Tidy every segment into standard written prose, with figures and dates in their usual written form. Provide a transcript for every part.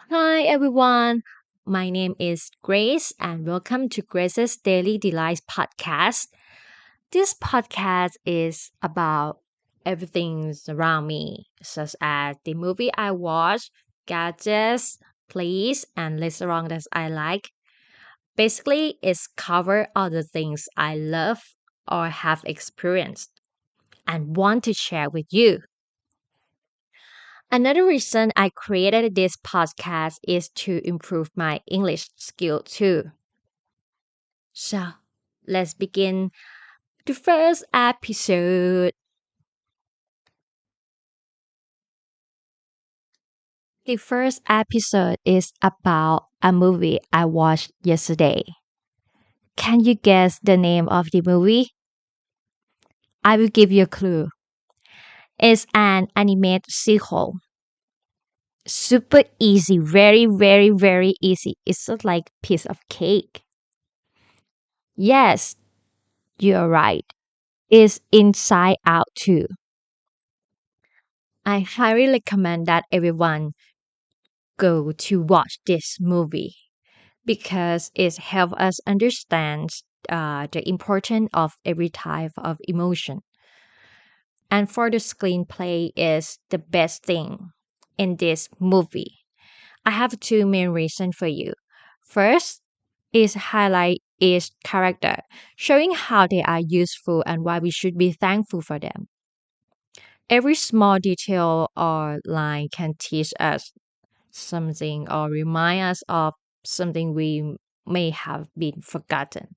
Hi everyone, my name is Grace and welcome to Grace's Daily Delights podcast. This podcast is about everything around me, such as the movie I watch, gadgets, plays, and restaurants that I like. Basically, it's cover all the things I love or have experienced and want to share with you. Another reason I created this podcast is to improve my English skill too. So, let's begin the first episode. The first episode is about a movie I watched yesterday. Can you guess the name of the movie? I will give you a clue. It's an animated sequel. Super easy, very easy. It's just like piece of cake. Yes, you're right. It's Inside Out 2. I highly recommend that everyone go to watch this movie because it helps us understand the importance of every type of emotion. And for the screenplay is the best thing in this movie. I have two main reasons for you. First is highlight each character, showing how they are useful and why we should be thankful for them. Every small detail or line can teach us something or remind us of something we may have been forgotten.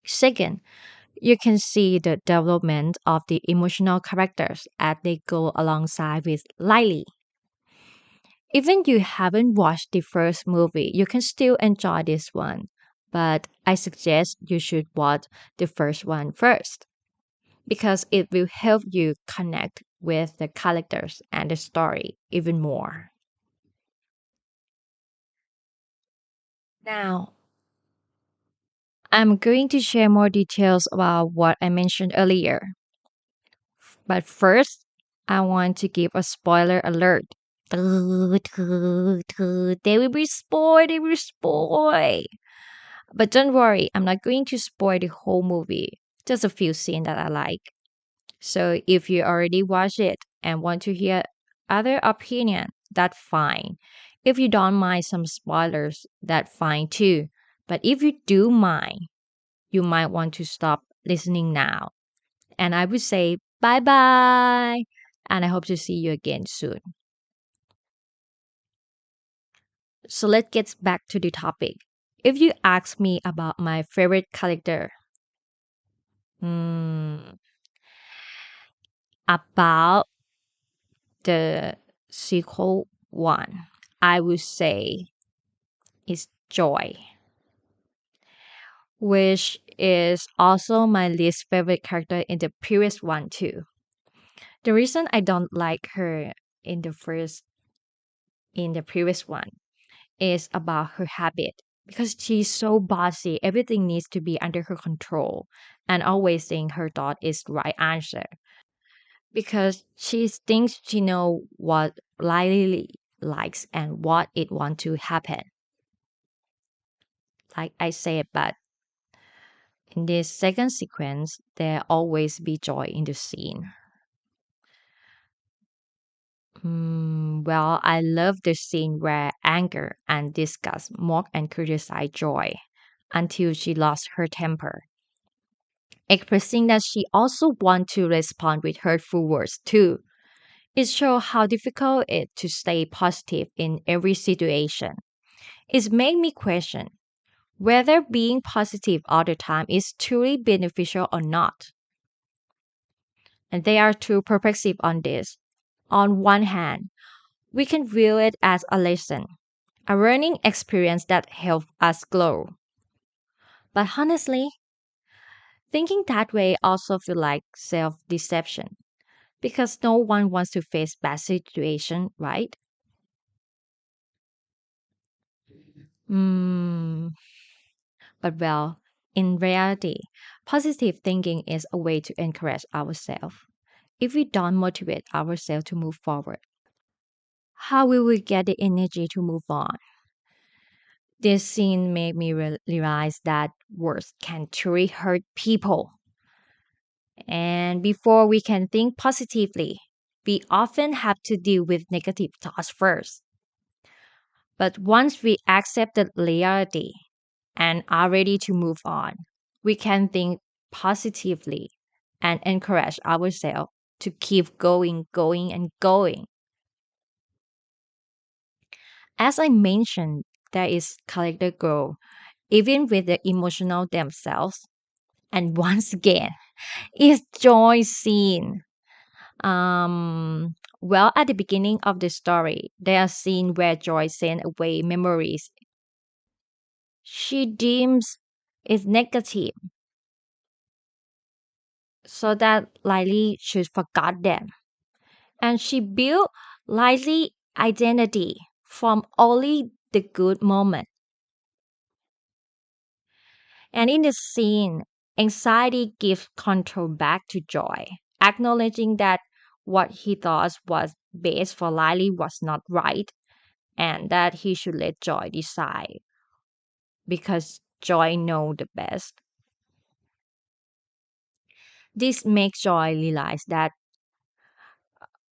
Second, you can see the development of the emotional characters as they go alongside with Lily. Even you haven't watched the first movie, you can still enjoy this one. But I suggest you should watch the first one first because it will help you connect with the characters and the story even more. Now, I'm going to share more details about what I mentioned earlier. But first, I want to give a spoiler alert. They will be spoiled, they will spoil. But don't worry, I'm not going to spoil the whole movie. Just a few scenes that I like. So if you already watched it and want to hear other opinion, that's fine. If you don't mind some spoilers, that's fine too. But if you do mind, you might want to stop listening now. And I would say bye bye. And I hope to see you again soon. So let's get back to the topic. If you ask me about my favorite character, hmm, about the sequel one, I would say is Joy, which is also my least favorite character in the previous one too. The reason I don't like her in the previous one is about her habit because she's so bossy. Everything needs to be under her control and always saying her thought is the right answer because she thinks she know what Lily likes and what it want to happen. Like I said, but in this second sequence, there always be joy in the scene. Well, I love the scene where anger and disgust mock and criticize Joy until she lost her temper, expressing that she also wants to respond with hurtful words too. It shows how difficult it is to stay positive in every situation. It made me question whether being positive all the time is truly beneficial or not. And they are two perspectives on this. On one hand, we can view it as a lesson, a learning experience that helps us grow. But honestly, thinking that way also feel like self-deception because no one wants to face bad situation, right? Mm, but well, in reality, positive thinking is a way to encourage ourselves if we don't motivate ourselves to move forward. How will we get the energy to move on? This scene made me realize that words can truly hurt people. And before we can think positively, we often have to deal with negative thoughts first. But once we accept the reality and are ready to move on, we can think positively and encourage ourselves to keep going, going, and going. As I mentioned, there is character growth, even with the emotional themselves. And once again, is joy seen. Well, at the beginning of the story, there are scenes where Joy sends away memories she deems is negative, so that Lily should forget them. And she built Lily's identity from only the good moment. And in the scene, anxiety gives control back to Joy, acknowledging that what he thought was best for Lily was not right and that he should let Joy decide because Joy know the best. This makes Joy realize that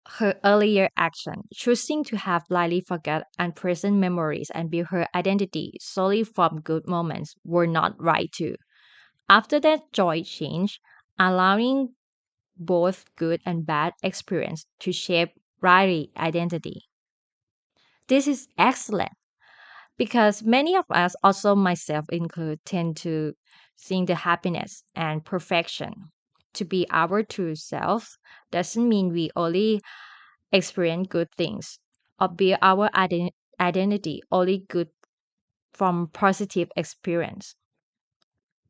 her earlier action, choosing to have Lily forget unpleasant memories and build her identity solely from good moments, were not right too. After that, Joy changed, allowing both good and bad experience to shape Riley's identity. This is excellent because many of us, also myself included, tend to think the happiness and perfection to be our true self doesn't mean we only experience good things or build our identity only good from positive experience.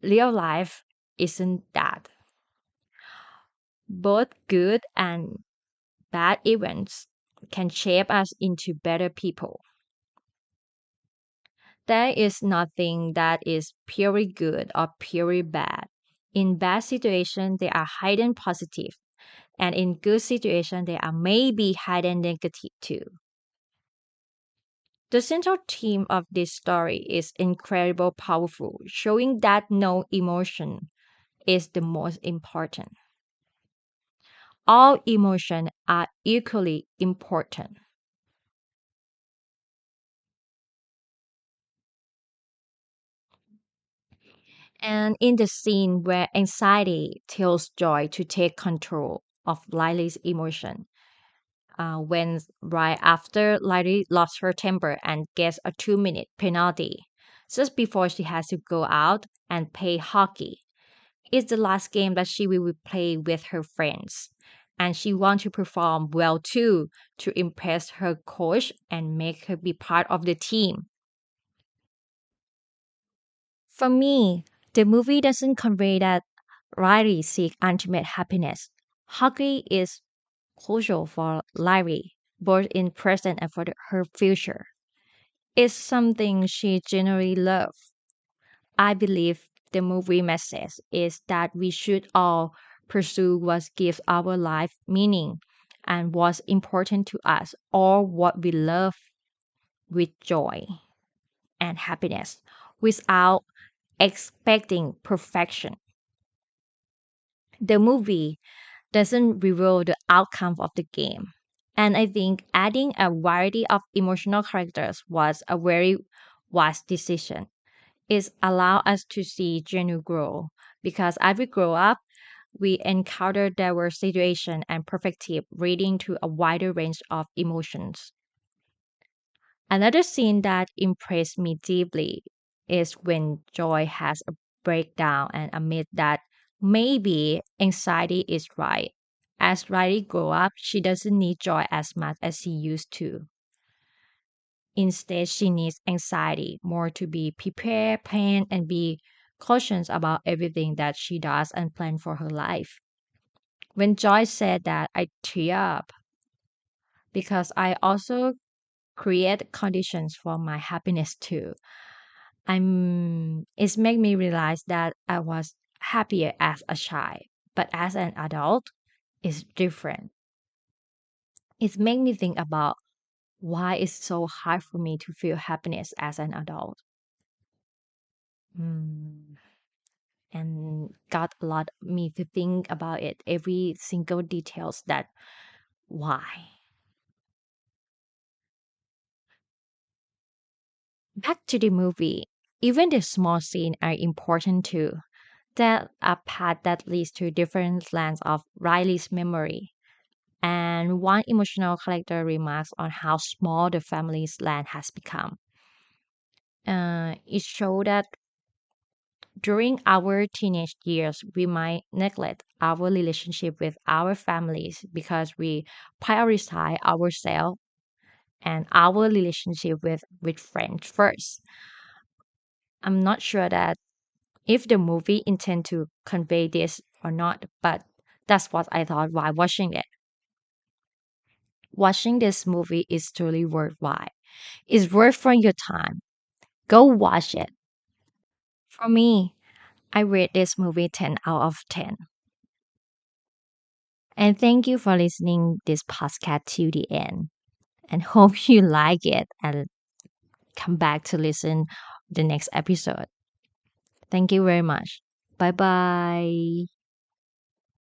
Real life isn't that. Both good and bad events can shape us into better people. There is nothing that is purely good or purely bad. In bad situations, there are hidden positive, and in good situations, there are maybe hidden negative too. The central theme of this story is incredible powerful, showing that no emotion is the most important. All emotions are equally important. And in the scene where anxiety tells Joy to take control of Lily's emotion, when right after Lily lost her temper and gets a 2-minute penalty, just before she has to go out and play hockey. It's the last game that she will play with her friends. And she wants to perform well too to impress her coach and make her be part of the team. For me, the movie doesn't convey that Riley seeks ultimate happiness. Hockey is crucial for Riley, both in present and for her future. It's something she genuinely loves. I believe the movie message is that we should all pursue what gives our life meaning and what's important to us or what we love with joy and happiness without expecting perfection. The movie doesn't reveal the outcome of the game. And I think adding a variety of emotional characters was a very wise decision. It allow us to see genuine growth because as we grow up, we encounter diverse situations and perspective leading to a wider range of emotions. Another scene that impressed me deeply is when Joy has a breakdown and admit that maybe anxiety is right. As Riley grow up, she doesn't need joy as much as she used to. Instead, she needs anxiety more to be prepared, plan, and be cautious about everything that she does and plan for her life. When Joy said that, I tear up because I also create conditions for my happiness too. It's made me realize that I was happier as a child, but as an adult, it's different. It's made me think about Why it's so hard for me to feel happiness as an adult? Mm, and got a lot me to think about it, every single details that why. Back to the movie. Even the small scenes are important too. That a path that leads to different lands of Riley's memory. And one emotional character remarks on how small the family's land has become. It showed that during our teenage years, we might neglect our relationship with our families because we prioritize ourselves and our relationship with friends first. I'm not sure that if the movie intend to convey this or not, but that's what I thought while watching it. Watching this movie is truly worthwhile. It's worth for your time. Go watch it. For me, I rate this movie 10 out of 10. And thank you for listening this podcast to the end. And hope you like it and come back to listen the next episode. Thank you very much. Bye bye.